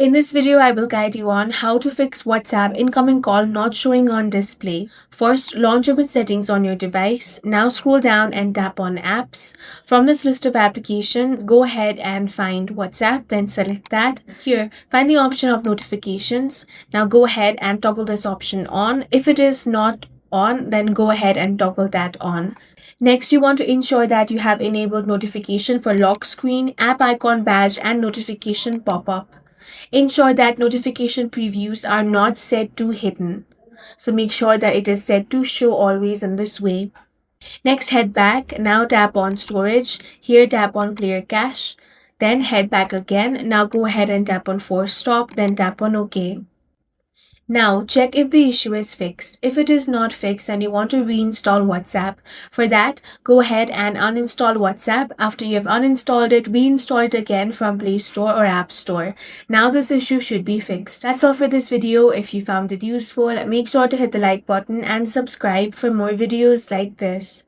In this video, I will guide you on how to fix WhatsApp incoming call not showing on display. First, launch up its settings on your device. Now scroll down and tap on apps. From this list of application, go ahead and find WhatsApp, then select that. Here, find the option of notifications. Now go ahead and toggle this option on. If it is not on, then go ahead and toggle that on. Next, you want to ensure that you have enabled notification for lock screen, app icon badge, and notification pop-up. Ensure that notification previews are not set to hidden. So make sure that it is set to show always in this way. Next, head back. Now tap on storage. Here tap on clear cache. Then head back again. Now go ahead and tap on force stop. Then tap on OK. Now, check if the issue is fixed. If it is not fixed and you want to reinstall WhatsApp, for that, go ahead and uninstall WhatsApp. After you have uninstalled it, reinstall it again from Play Store or App Store. Now this issue should be fixed. That's all for this video. If you found it useful, make sure to hit the like button and subscribe for more videos like this.